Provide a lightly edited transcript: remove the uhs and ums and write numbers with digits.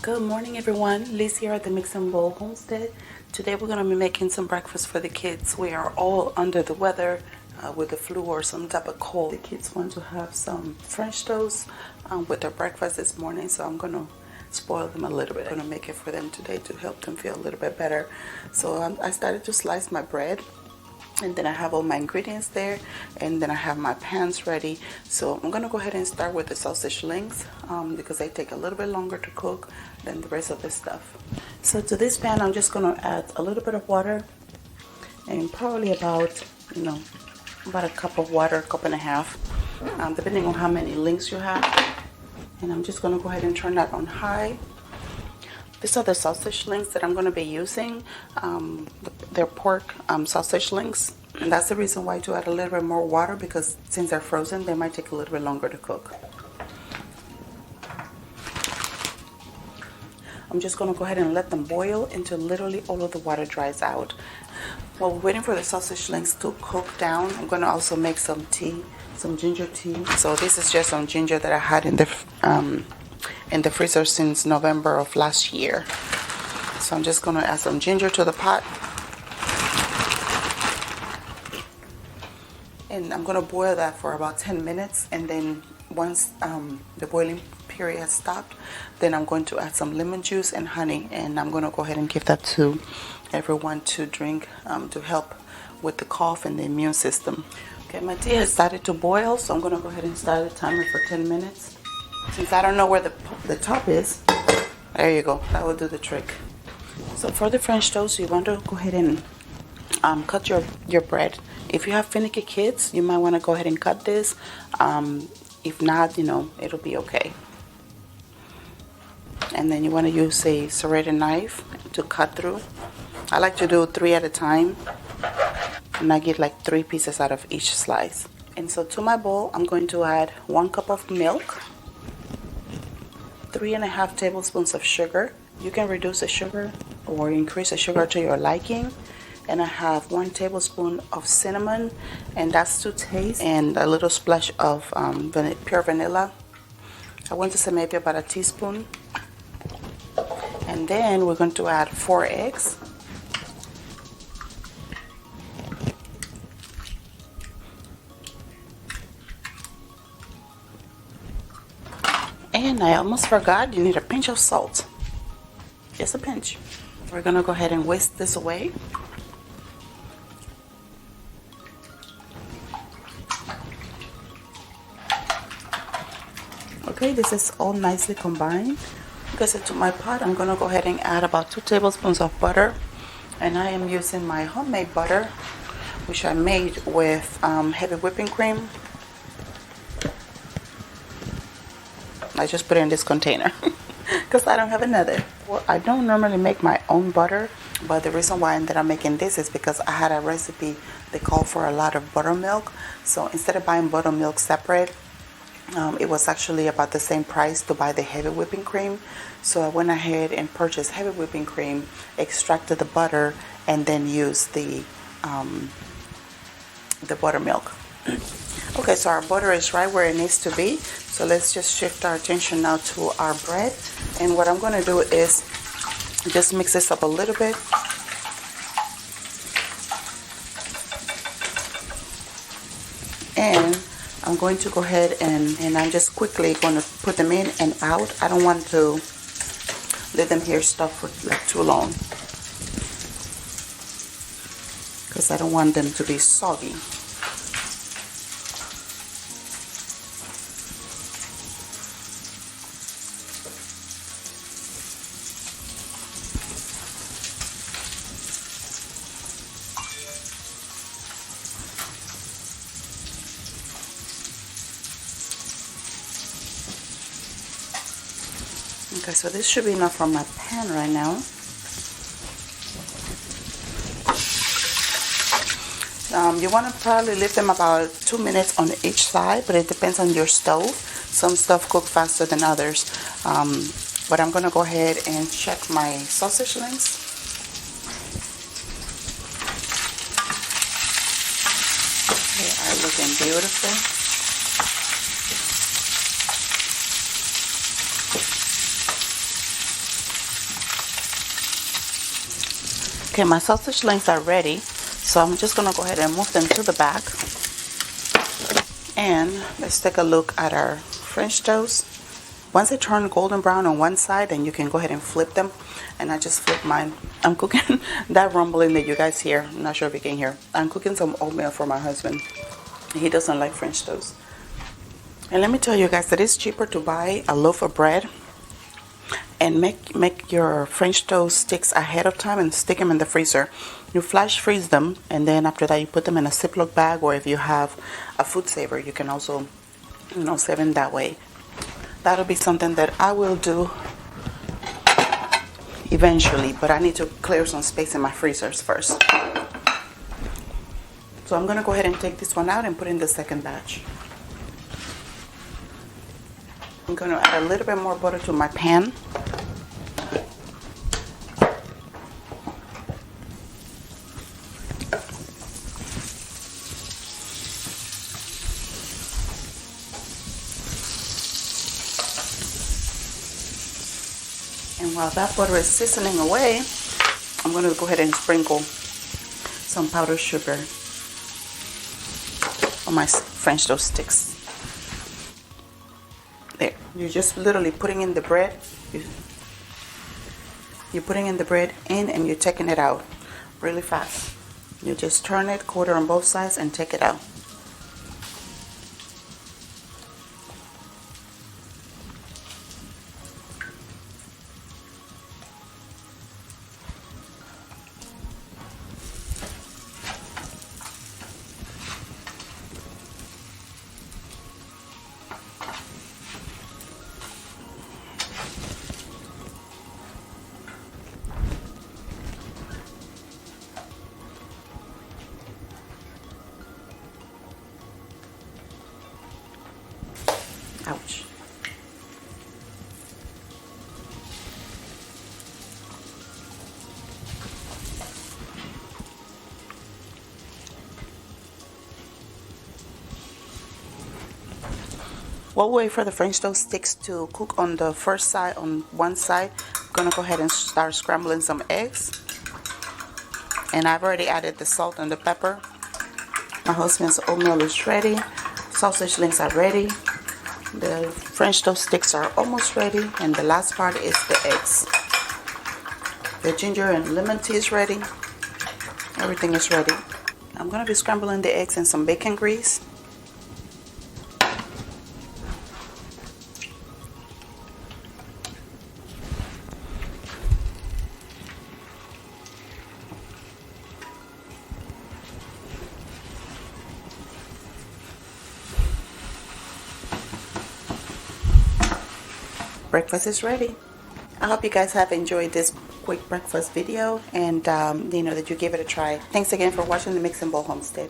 Good morning, everyone. Liz here at the Mix and Bowl Homestead. Today we're going to be making some breakfast for the kids. We are all under the weather with the flu or some type of cold. The kids want to have some French toast with their breakfast this morning, so I'm going to spoil them a little bit. I'm going to make it for them today to help them feel a little bit better. So I started to slice my bread. And then I have all my ingredients there, and then I have my pans ready. So I'm gonna go ahead and start with the sausage links because they take a little bit longer to cook than the rest of the stuff. So to this pan, I'm just gonna add a little bit of water, and probably about a cup of water, cup and a half, depending on how many links you have. And I'm just gonna go ahead and turn that on high. These are the sausage links that I'm going to be using. They're pork sausage links. And that's the reason why to add a little bit more water, because since they're frozen, they might take a little bit longer to cook. I'm just going to go ahead and let them boil until literally all of the water dries out. While we're waiting for the sausage links to cook down, I'm going to also make some tea, some ginger tea. So this is just some ginger that I had in the freezer since November of last year. So I'm just going to add some ginger to the pot. And I'm going to boil that for about 10 minutes. And then once the boiling period has stopped, then I'm going to add some lemon juice and honey. And I'm going to go ahead and give that to everyone to drink to help with the cough and the immune system. Okay, my tea has started to boil, so I'm going to go ahead and start the timer for 10 minutes. Since I don't know where the top is, there you go, that will do the trick. So for the French toast, you want to go ahead and cut your bread. If you have finicky kids, you might want to go ahead and cut this. If not, it'll be okay. And then you want to use a serrated knife to cut through. I like to do 3 at a time, and I get like 3 pieces out of each slice. And so to my bowl, I'm going to add 1 cup of milk, 3.5 tablespoons of sugar. You can reduce the sugar or increase the sugar to your liking. And I have 1 tablespoon of cinnamon, and that's to taste, and a little splash of pure vanilla. I want to say maybe about a teaspoon. And then we're going to add 4 eggs. And I almost forgot, you need a pinch of salt. Just a pinch. We're gonna go ahead and whisk this away. Okay, this is all nicely combined. Okay, so to my pot, I'm gonna go ahead and add about 2 tablespoons of butter. And I am using my homemade butter, which I made with heavy whipping cream. I just put it in this container because I don't have another. Well, I don't normally make my own butter, but the reason why I ended up making this is because I had a recipe that called for a lot of buttermilk. So instead of buying buttermilk separate, it was actually about the same price to buy the heavy whipping cream. So I went ahead and purchased heavy whipping cream, extracted the butter, and then used the buttermilk. Okay, so our butter is right where it needs to be. So let's just shift our attention now to our bread. And what I'm going to do is just mix this up a little bit. And I'm going to go ahead and I'm just quickly going to put them in and out. I don't want to let them here stuck for like too long, because I don't want them to be soggy. Okay, so this should be enough for my pan right now. You want to probably leave them about 2 minutes on each side, but it depends on your stove. Some stuff cook faster than others. But I'm going to go ahead and check my sausage links. They are looking beautiful. Okay, my sausage links are ready, so I'm just gonna go ahead and move them to the back. And let's take a look at our French toast. Once they turn golden brown on one side, then you can go ahead and flip them. And I just flipped mine. I'm cooking that rumbling that you guys hear. I'm not sure if you can hear. I'm cooking some oatmeal for my husband. He doesn't like French toast. And let me tell you guys that it's cheaper to buy a loaf of bread and make your French toast sticks ahead of time and stick them in the freezer. You flash freeze them, and then after that you put them in a Ziploc bag, or if you have a food saver, you can also, save them that way. That'll be something that I will do eventually, but I need to clear some space in my freezers first. So I'm gonna go ahead and take this one out and put in the second batch. I'm gonna add a little bit more butter to my pan. And while that butter is sizzling away, I'm going to go ahead and sprinkle some powdered sugar on my French toast sticks. There, you're just literally putting in the bread. You're putting in the bread in and you're taking it out really fast. You just turn it, quarter on both sides, and take it out. Ouch. We'll wait for the French toast sticks to cook on the first side, on one side. I'm gonna go ahead and start scrambling some eggs. And I've already added the salt and the pepper. My husband's oatmeal is ready. Sausage links are ready. The French toast sticks are almost ready. And the last part is the eggs. The ginger and lemon tea is ready. Everything is ready. I'm gonna be scrambling the eggs in some bacon grease. Breakfast is ready. I hope you guys have enjoyed this quick breakfast video, and that you give it a try. Thanks again for watching the Mix and Bowl Homestead.